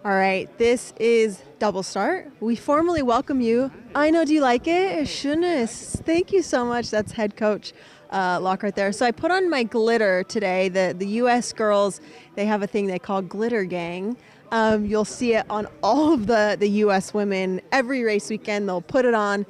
All right, this is Double Start. We formally welcome you. I know, do you like it? Schönes. Thank you so much. That's head coach Locke right there. So I put on my glitter today. The U.S. girls, they have a thing they call Glitter Gang. You'll see it on all of the U.S. women. Every race weekend, they'll put it on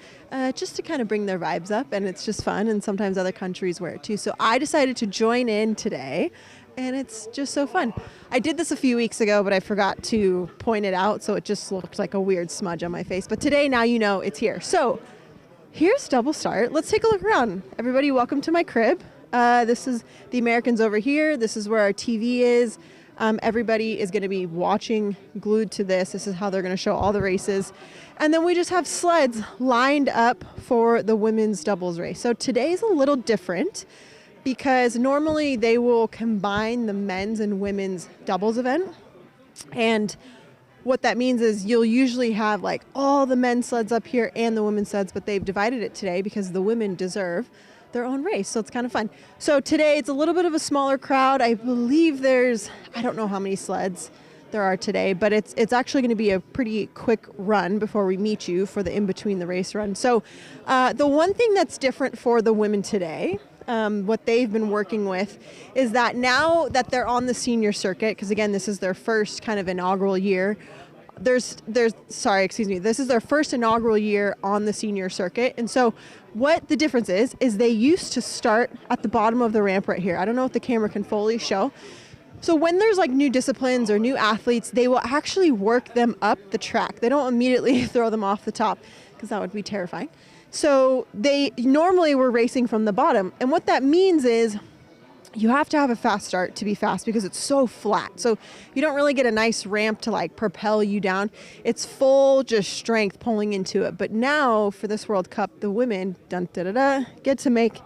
just to kind of bring their vibes up, and it's just fun, and sometimes other countries wear it too. So I decided to join in today, and it's just so fun. I did this a few weeks ago, but I forgot to point it out, so it just looked like a weird smudge on my face. But today, now you know it's here. So here's Double Start. Let's take a look around. Everybody, welcome to my crib. This is the Americans over here. This is where our TV is. Everybody is going to be watching, glued to this. This is how they're going to show all the races. And then we just have sleds lined up for the women's doubles race. So today's a little different because normally they will combine the men's and women's doubles event. And what that means is you'll usually have like all the men's sleds up here and the women's sleds, but they've divided it today because the women deserve their own race. So it's kind of fun. So today it's a little bit of a smaller crowd. I believe I don't know how many sleds there are today, but it's actually going to be a pretty quick run before we meet you for the in-between the race run. So the one thing that's different for the women today, what they've been working with is that now that they're on the senior circuit, because again, this is their first kind of inaugural year, this is their first inaugural year on the senior circuit. And so what the difference is they used to start at the bottom of the ramp right here. I don't know if the camera can fully show. So when there's like new disciplines or new athletes, they will actually work them up the track. They don't immediately throw them off the top because that would be terrifying. So they normally were racing from the bottom. And what that means is you have to have a fast start to be fast because it's so flat. So you don't really get a nice ramp to like propel you down. It's full just strength pulling into it. But now for this World Cup, the women get to make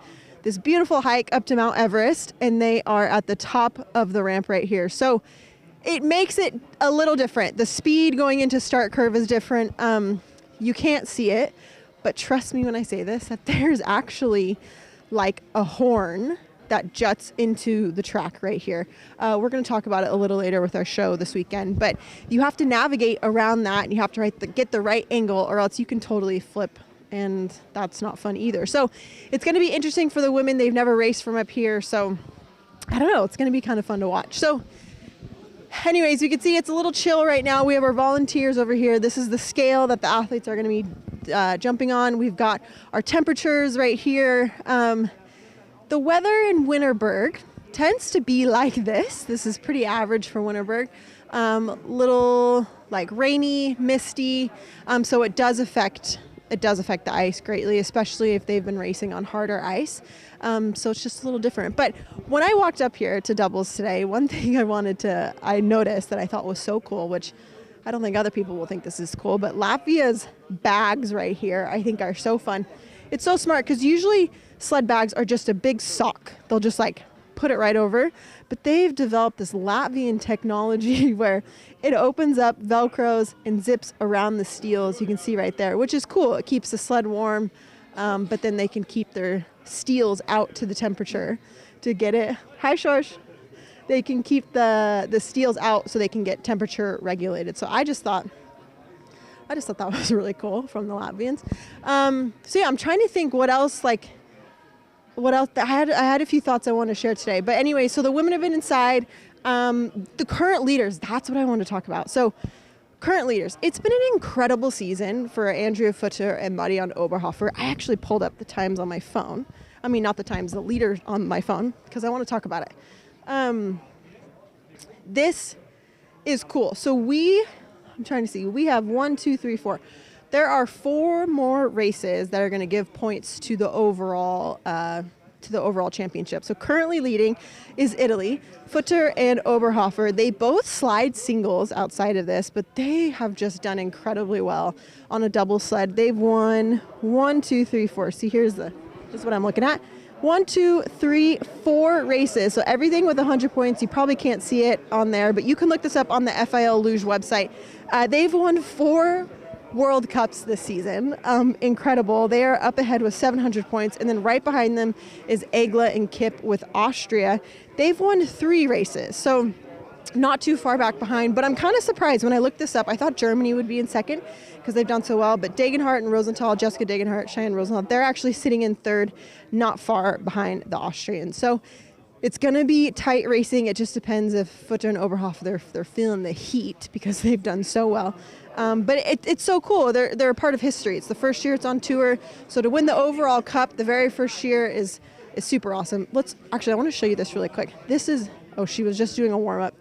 this beautiful hike up to Mount Everest, and they are at the top of the ramp right here. So it makes it a little different. The speed going into start curve is different. You can't see it, but trust me when I say this, that there's actually like a horn that juts into the track right here. We're going to talk about it a little later with our show this weekend, but you have to navigate around that, and you have to get the right angle, or else you can totally flip, and that's not fun either. So it's going to be interesting for the women. They've never raced from up here, so I don't know. It's going to be kind of fun to watch. So anyways, you can see it's a little chill right now. We have our volunteers over here. This is the scale that the athletes are going to be jumping on. We've got our temperatures right here. The weather in Winterberg tends to be like this. This is pretty average for Winterberg. Little like rainy, misty. So it does affect the ice greatly, especially if they've been racing on harder ice. So it's just a little different. But when I walked up here to doubles today, one thing I noticed that I thought was so cool, which I don't think other people will think this is cool, but Latvia's bags right here I think are so fun. It's so smart because usually sled bags are just a big sock. They'll just like put it right over. But they've developed this Latvian technology where it opens up, Velcros, and zips around the steels. You can see right there, which is cool. It keeps the sled warm, but then they can keep their steels out to the temperature to get it. Hi, Shosh. They can keep the steels out so they can get temperature regulated. So I just thought that was really cool from the Latvians. So yeah, I'm trying to think what else. I had a few thoughts I want to share today. But anyway, so the women have been inside. The current leaders, that's what I want to talk about. So current leaders, it's been an incredible season for Andrea Futter and Marianne Oberhofer. I actually pulled up the times on my phone. I mean, not the times, the leaders on my phone, because I want to talk about it. This is cool. So I'm trying to see, we have 1, 2, 3, 4. There are 4 more races that are going to give points to the overall championship. So currently leading is Italy. Futter and Oberhofer, they both slide singles outside of this, but they have just done incredibly well on a double sled. They've won 1, 2, 3, 4. See, this is what I'm looking at. 1, 2, 3, 4 races. So everything with 100 points. You probably can't see it on there, but you can look this up on the FIL Luge website. They've won 4 World Cups this season. Incredible. They are up ahead with 700 points, and then right behind them is Egla and Kip with Austria. They've won 3 races. So not too far back behind, but I'm kind of surprised when I looked this up. I thought Germany would be in second because they've done so well, but Degenhardt and Rosenthal, Jessica Degenhardt, Cheyenne Rosenthal, they're actually sitting in third, not far behind the Austrians. So it's going to be tight racing. It just depends if Futter and Oberhof, they're feeling the heat because they've done so well. But it's so cool. They're a part of history. It's the first year it's on tour. So to win the overall cup the very first year is super awesome. I want to show you this really quick. This is, she was just doing a warm-up.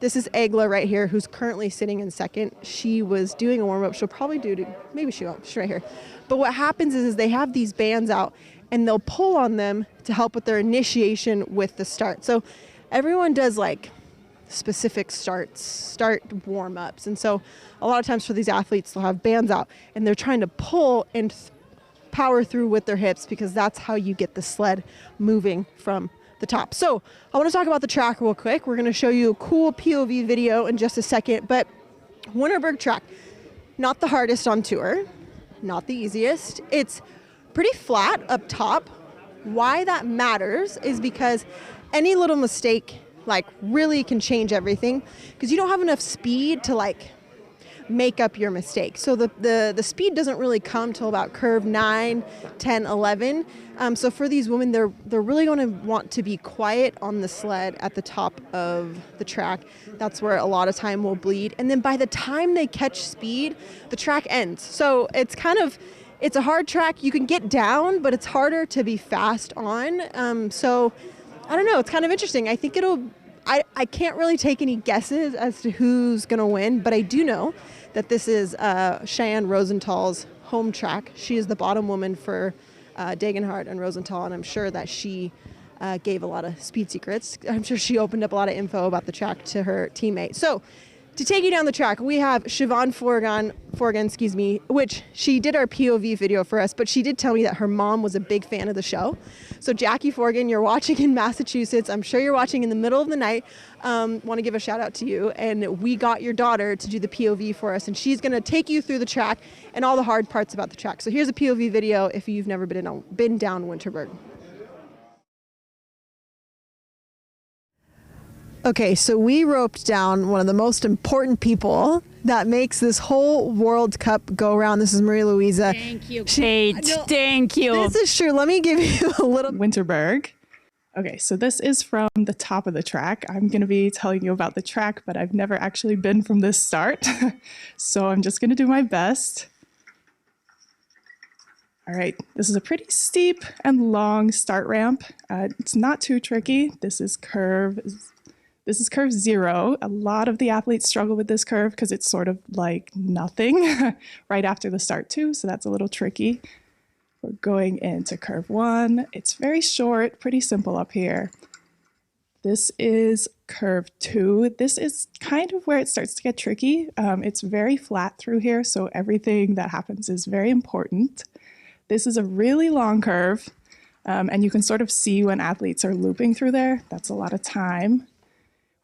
This is Egla right here, who's currently sitting in second. She was doing a warm-up. She'll probably maybe she won't. She's right here. But what happens is they have these bands out, and they'll pull on them to help with their initiation with the start. So everyone does like specific start warm-ups. And so a lot of times for these athletes, they'll have bands out, and they're trying to pull and power through with their hips because that's how you get the sled moving from the top. So I want to talk about the track real quick. We're going to show you a cool POV video in just a second, but Winterberg track, not the hardest on tour, not the easiest. It's pretty flat up top. Why that matters is because any little mistake like really can change everything because you don't have enough speed to like make up your mistake. So the speed doesn't really come till about curve 9, 10, 11. So for these women, they're really going to want to be quiet on the sled at the top of the track. That's where a lot of time will bleed. And then by the time they catch speed, the track ends. So it's a hard track. You can get down, but it's harder to be fast on. So I don't know. It's kind of interesting. I think I can't really take any guesses as to who's going to win, but I do know that this is Cheyenne Rosenthal's home track. She is the bottom woman for Degenhardt and Rosenthal, and I'm sure that she gave a lot of speed secrets. I'm sure she opened up a lot of info about the track to her teammate. So to take you down the track, we have Siobhan Forgan, which she did our POV video for us, but she did tell me that her mom was a big fan of the show. So Jackie Forgan, you're watching in Massachusetts. I'm sure you're watching in the middle of the night. Want to give a shout out to you. And we got your daughter to do the POV for us, and she's going to take you through the track and all the hard parts about the track. So here's a POV video if you've never been down Winterberg. Okay, so we roped down one of the most important people that makes this whole World Cup go around. This is Maria Louisa. Thank you, Kate. Thank you. This is true. Let me give you a little... Winterberg. Okay, so this is from the top of the track. I'm going to be telling you about the track, but I've never actually been from this start. So I'm just going to do my best. All right, this is a pretty steep and long start ramp. It's not too tricky. This is curve 0. A lot of the athletes struggle with this curve because it's sort of like nothing right after the start too, so that's a little tricky. We're going into curve 1. It's very short, pretty simple up here. This is curve 2. This is kind of where it starts to get tricky. It's very flat through here, so everything that happens is very important. This is a really long curve, and you can sort of see when athletes are looping through there. That's a lot of time.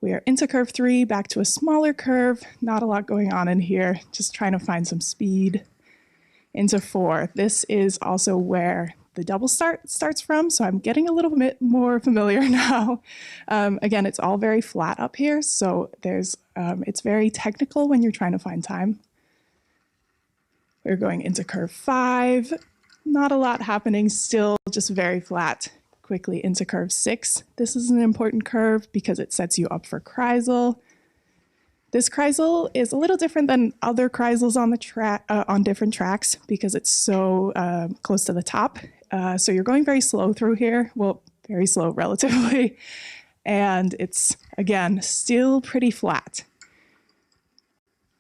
We are into curve 3, back to a smaller curve. Not a lot going on in here, just trying to find some speed. Into 4. This is also where the double start starts from, so I'm getting a little bit more familiar now. Again, it's all very flat up here, so it's very technical when you're trying to find time. We're going into curve 5. Not a lot happening, still just very flat. Quickly into curve 6. This is an important curve because it sets you up for Kreisel. This Kreisel is a little different than other Kreisels on the track on different tracks because it's so close to the top. So you're going very slow through here. Well, very slow relatively. And it's, again, still pretty flat.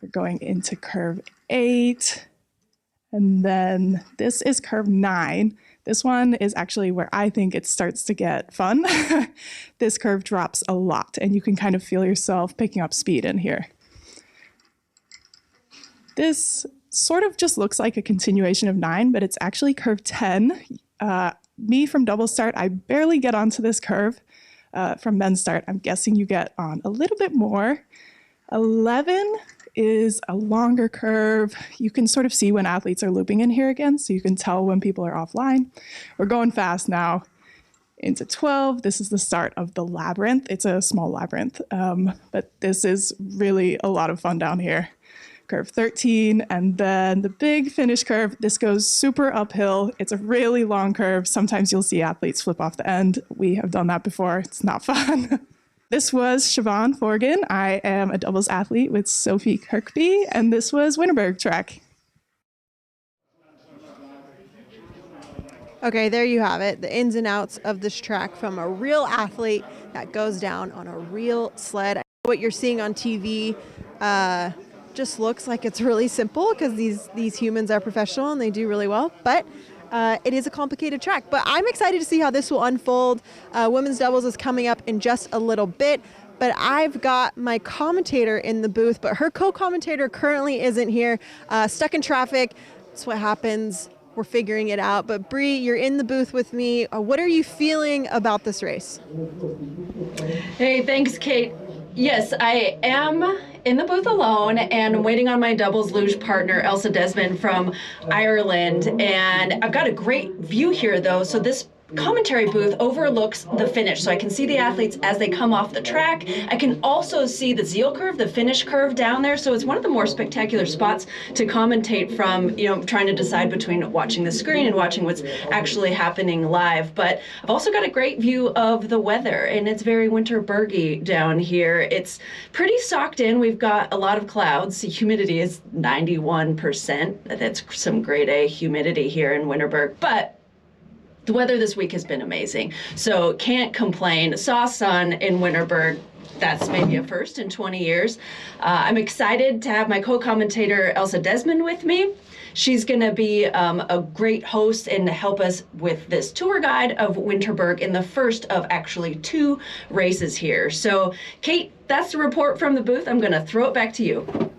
We're going into curve 8. And then this is curve 9. This one is actually where I think it starts to get fun. This curve drops a lot, and you can kind of feel yourself picking up speed in here. This sort of just looks like a continuation of 9, but it's actually curve 10. Me from double start, I barely get onto this curve. From men's start, I'm guessing you get on a little bit more. 11 is a longer curve. You can sort of see when athletes are looping in here again, so you can tell when people are offline. We're going fast now. Into 12, this is the start of the labyrinth. It's a small labyrinth, but this is really a lot of fun down here. Curve 13, and then the big finish curve. This goes super uphill. It's a really long curve. Sometimes you'll see athletes flip off the end. We have done that before. It's not fun. This was Siobhan Forgan. I am a doubles athlete with Sophie Kirkby, and this was Winterberg track. Okay, there you have it, the ins and outs of this track from a real athlete that goes down on a real sled. What you're seeing on TV just looks like it's really simple because these humans are professional and they do really well, but it is a complicated track. But I'm excited to see how this will unfold. Women's doubles is coming up in just a little bit, but I've got my commentator in the booth, but her co-commentator currently isn't here, stuck in traffic. That's what happens. We're figuring it out. But Bree, you're in the booth with me. What are you feeling about this race? Hey, thanks, Kate. Yes, I am in the booth alone and waiting on my doubles luge partner, Elsa Desmond from Ireland. And I've got a great view here, though. So this commentary booth overlooks the finish, so I can see the athletes as they come off the track. I can also see the Zeal curve, the finish curve down there, so it's one of the more spectacular spots to commentate from, trying to decide between watching the screen and watching what's actually happening live. But I've also got a great view of the weather, and it's very Winterbergy down here. It's pretty socked in. We've got a lot of clouds. The humidity is 91%. That's some grade A humidity here in Winterberg, but the weather this week has been amazing, so can't complain. Saw sun in Winterberg. That's maybe a first in 20 years. I'm excited to have my co-commentator Elsa Desmond with me. She's going to be a great host and help us with this tour guide of Winterberg in the first of actually 2 races here. So, Kate, that's the report from the booth. I'm going to throw it back to you.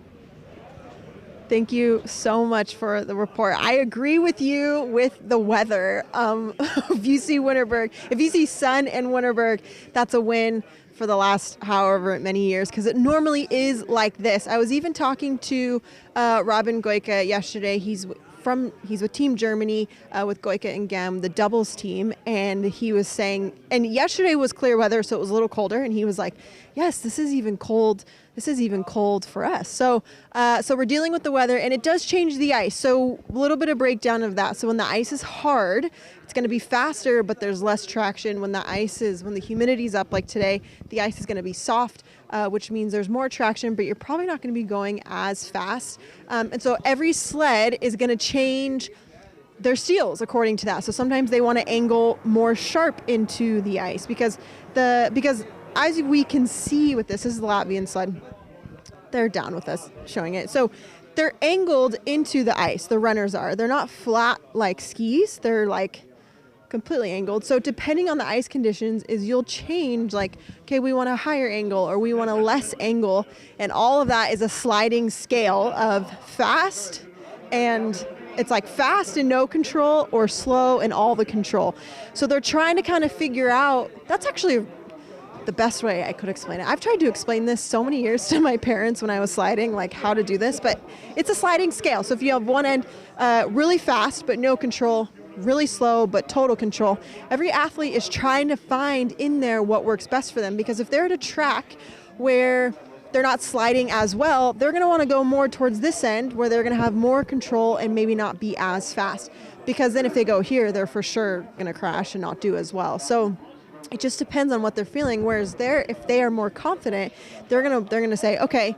Thank you so much for the report. I agree with you with the weather. If you see Winterberg, if you see sun in Winterberg, that's a win for the last however many years, because it normally is like this. I was even talking to Robin Goike yesterday. He's with Team Germany with Goike and Gem, the doubles team, and he was saying, and yesterday was clear weather, so it was a little colder, and he was like, yes, this is even cold. This is even cold for us. So we're dealing with the weather, and it does change the ice. So a little bit of breakdown of that. So when the ice is hard, it's going to be faster, but there's less traction. When the humidity's up like today, the ice is going to be soft, which means there's more traction, but you're probably not going to be going as fast. And so every sled is going to change their steels according to that. So sometimes they want to angle more sharp into the ice because as we can see with this is the Latvian sled. They're down with us showing it. So they're angled into the ice. The runners are. They're not flat like skis. They're like completely angled. So depending on the ice conditions is you'll change like, okay, we want a higher angle or we want a less angle. And all of that is a sliding scale of fast, and it's like fast and no control or slow and all the control. So they're trying to kind of figure out, that's actually the best way I could explain it. I've tried to explain this so many years to my parents when I was sliding, like how to do this, but it's a sliding scale. So if you have one end really fast but no control, really slow but total control, every athlete is trying to find in there what works best for them, because if they're at a track where they're not sliding as well, they're going to want to go more towards this end where they're going to have more control and maybe not be as fast, because then if they go here, they're for sure going to crash and not do as well. So it just depends on what they're feeling. Whereas if they are more confident, they're gonna say, okay,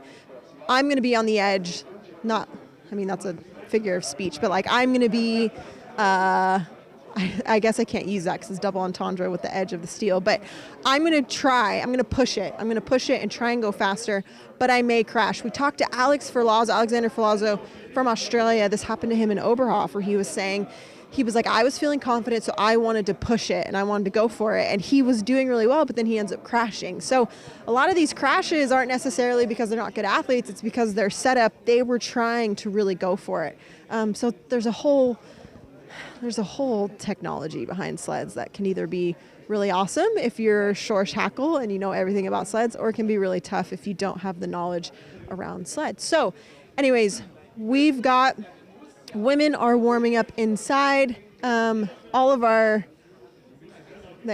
I'm gonna be on the edge. That's a figure of speech, but like I'm gonna be. I guess I can't use that because it's double entendre with the edge of the steel. But I'm gonna push it. I'm gonna push it and try and go faster. But I may crash. We talked to Alexander Filazzo from Australia. This happened to him in Oberhof, where he was saying. He was like, I was feeling confident, so I wanted to push it and I wanted to go for it. And he was doing really well, but then he ends up crashing. So a lot of these crashes aren't necessarily because they're not good athletes. It's because their setup, they were trying to really go for it. So there's a whole technology behind sleds that can either be really awesome if you're Shorsh Hackle and you know everything about sleds, or it can be really tough if you don't have the knowledge around sleds. So anyways, we've got women are warming up inside. All of our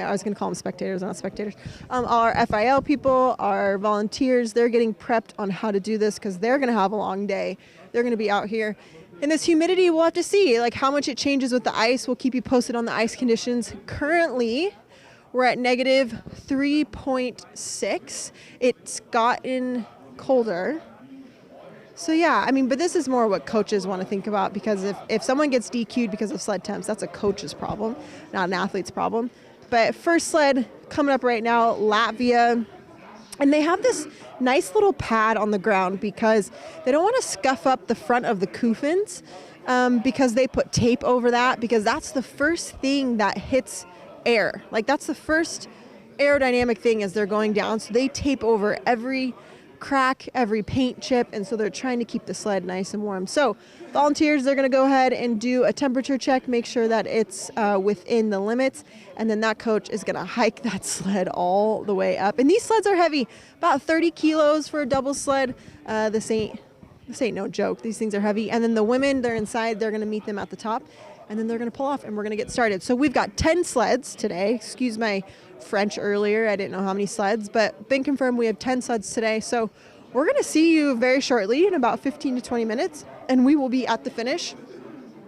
I was going to call them spectators, not spectators. Our FIL people, our volunteers, they're getting prepped on how to do this because they're going to have a long day. They're going to be out here. And this humidity, we'll have to see like how much it changes with the ice. We'll keep you posted on the ice conditions. Currently, we're at negative 3.6. It's gotten colder. So yeah, I mean, but this is more what coaches want to think about, because if someone gets DQ'd because of sled temps, that's a coach's problem, not an athlete's problem. But first sled coming up right now, Latvia. And they have this nice little pad on the ground because they don't want to scuff up the front of the Kufins, because they put tape over that, because that's the first thing that hits air. Like that's the first aerodynamic thing as they're going down. So they tape over every crack, every paint chip, and so they're trying to keep the sled nice and warm. So volunteers, they're going to go ahead and do a temperature check, make sure that it's within the limits, and then that coach is going to hike that sled all the way up. And these sleds are heavy, about 30 kilos for a double sled. This ain't no joke. These things are heavy. And then the women, they're inside, they're going to meet them at the top, and then they're going to pull off, and we're going to get started. So we've got 10 sleds today. Excuse my French earlier. I didn't know how many sleds, but been confirmed we have 10 sleds today. So we're going to see you very shortly in about 15 to 20 minutes, and we will be at the finish,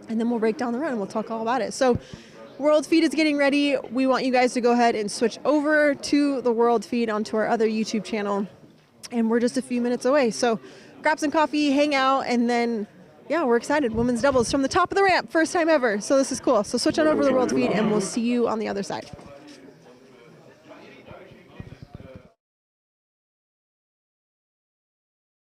and then we'll break down the run and we'll talk all about it. So World Feed is getting ready. We want you guys to go ahead and switch over to the World Feed onto our other YouTube channel, and we're just a few minutes away. So grab some coffee, hang out, and then yeah, we're excited. Women's doubles from the top of the ramp, first time ever. So this is cool. So switch on over to the World Feed, and we'll see you on the other side.